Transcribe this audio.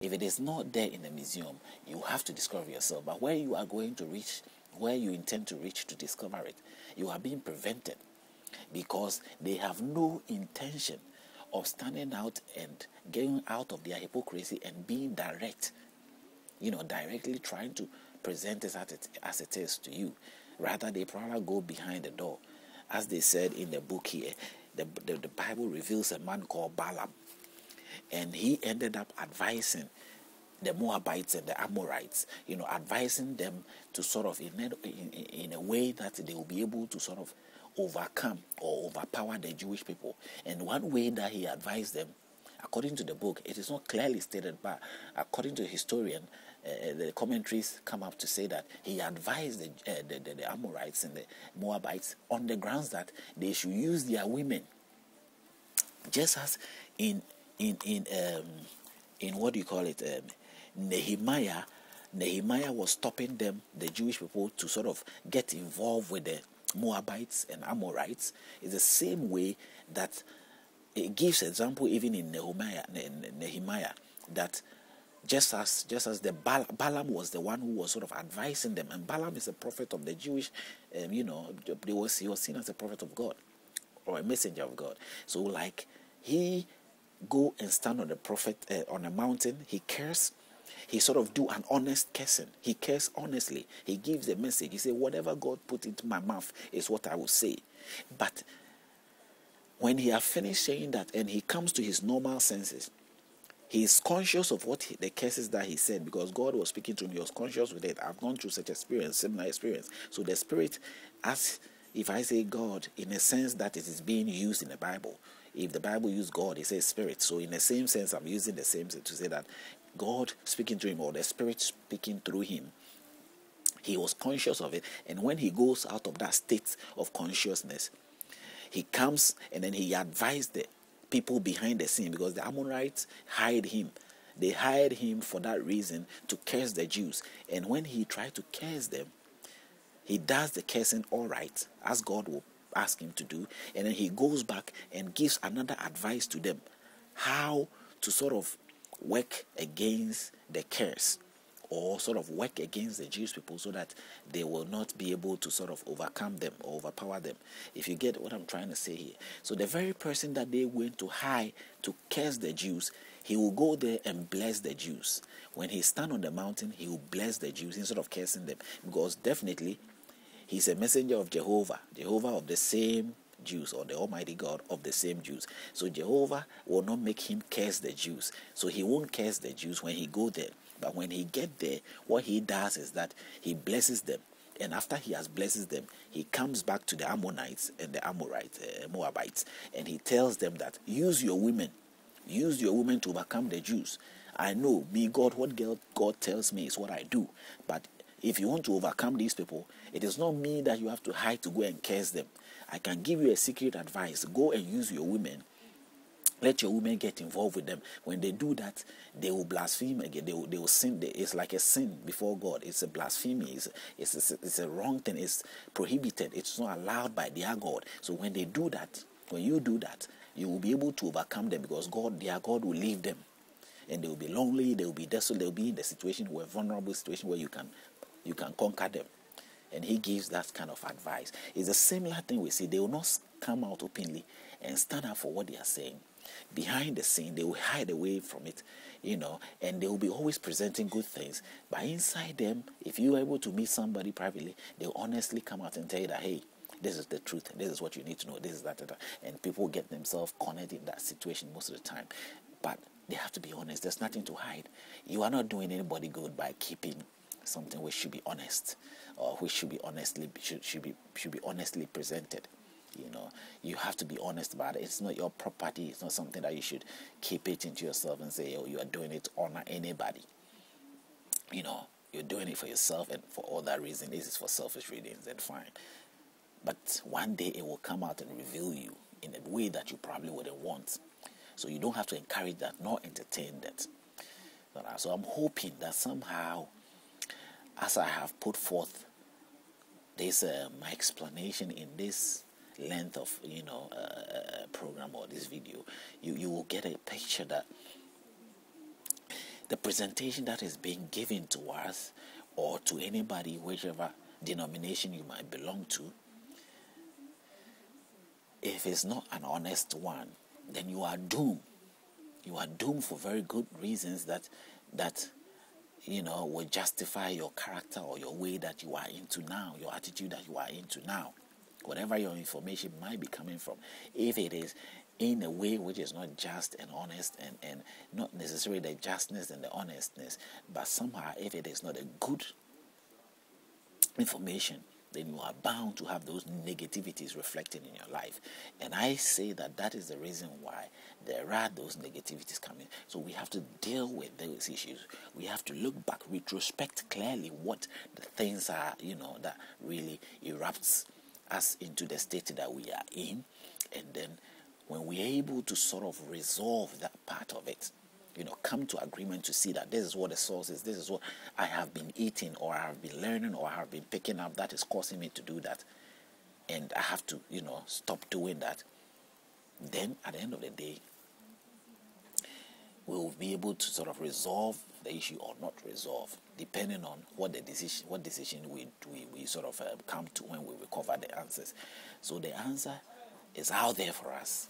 If it is not there in the museum, you have to discover yourself. But where you are going to reach, where you intend to reach to discover it, you are being prevented because they have no intention of standing out and getting out of their hypocrisy and being direct, directly trying to present it as it is to you. Rather, they probably go behind the door. As they said in the book here, the Bible reveals a man called Balaam, and he ended up advising the Moabites and the Amorites, advising them to sort of, in a way that they will be able to sort of overcome or overpower the Jewish people. And one way that he advised them, according to the book, it is not clearly stated, but according to the historian, the commentaries come up to say that he advised the Amorites and the Moabites on the grounds that they should use their women, just as in what do you call it, Nehemiah was stopping them, the Jewish people, to sort of get involved with the Moabites and Amorites. It's the same way that it gives example even in Nehemiah, that just as the Balaam was the one who was sort of advising them, and Balaam is a prophet of the Jewish, he was seen as a prophet of God or a messenger of God. So like he go and stand on the prophet on a mountain, he cares. He sort of do an honest cursing. He cares honestly. He gives the message. He says, whatever God put into my mouth is what I will say. But when he has finished saying that and he comes to his normal senses, he is conscious of the curses that he said, because God was speaking to him. He was conscious with it. I've gone through such experience, similar experience. So the Spirit, as if I say God, in a sense that it is being used in the Bible. If the Bible uses God, it says Spirit. So in the same sense, I'm using the same to say that God speaking to him, or the Spirit speaking through him, he was conscious of it. And when he goes out of that state of consciousness, he comes and then he advised the people behind the scene, because the Ammonites hired him. They hired him for that reason, to curse the Jews. And when he tried to curse them, he does the cursing all right, as God will ask him to do. And then he goes back and gives another advice to them, how to sort of work against the curse, or sort of work against the Jewish people, so that they will not be able to sort of overcome them or overpower them. If you get what I'm trying to say here. So the very person that they went to hire to curse the Jews, he will go there and bless the Jews. When he stand on the mountain, he will bless the Jews instead of cursing them, because definitely he's a messenger of Jehovah of the same Jews, or the Almighty God of the same Jews. So Jehovah will not make him curse the Jews. So he won't curse the Jews when he go there. But when he get there, what he does is that he blesses them. And after he has blesses them, he comes back to the Ammonites and the Amorites, Moabites, and he tells them that use your women to overcome the Jews. I know, me God, what God tells me is what I do. But if you want to overcome these people, it is not me that you have to hide to go and curse them. I can give you a secret advice. Go and use your women. Let your women get involved with them. When they do that, they will blaspheme again. They will sin. It's like a sin before God. It's a blasphemy. It's a wrong thing. It's prohibited. It's not allowed by their God. So when they do that, when you do that, you will be able to overcome them, because their God will leave them. And they will be lonely. They will be desolate. They will be in the situation, where vulnerable situation, where you can conquer them. And he gives that kind of advice. It's a similar thing we see. They will not come out openly and stand up for what they are saying. Behind the scene, they will hide away from it, and they will be always presenting good things. But inside them, if you are able to meet somebody privately, they will honestly come out and tell you that, hey, this is the truth. This is what you need to know. This is that. And people get themselves cornered in that situation most of the time. But they have to be honest. There's nothing to hide. You are not doing anybody good by keeping something which should be honest, or which should be honestly presented. You have to be honest about it. It's not your property. It's not something that you should keep it into yourself and say, oh, you are doing it to honor anybody. You're doing it for yourself, and for all that reason, this is for selfish reasons, then fine. But one day it will come out and reveal you in a way that you probably wouldn't want. So you don't have to encourage that nor entertain that. So I'm hoping that somehow, as I have put forth this my explanation in this length of program or this video, you will get a picture that the presentation that is being given to us or to anybody, whichever denomination you might belong to, if it's not an honest one, then you are doomed. You are doomed for very good reasons that will justify your character or your way that you are into now, your attitude that you are into now. Whatever your information might be coming from, if it is in a way which is not just and honest, and not necessarily the justness and the honestness, but somehow if it is not a good information, then you are bound to have those negativities reflected in your life. And I say that is the reason why there are those negativities coming. So we have to deal with those issues. We have to look back, retrospect clearly what the things are, that really erupts us into the state that we are in. And then when we are able to sort of resolve that part of it, come to agreement to see that this is what the source is, this is what I have been eating or I have been learning or I have been picking up that is causing me to do that, and I have to stop doing that. Then at the end of the day, we'll be able to sort of resolve the issue or not resolve, depending on what decision we sort of come to when we recover the answers. So the answer is out there for us,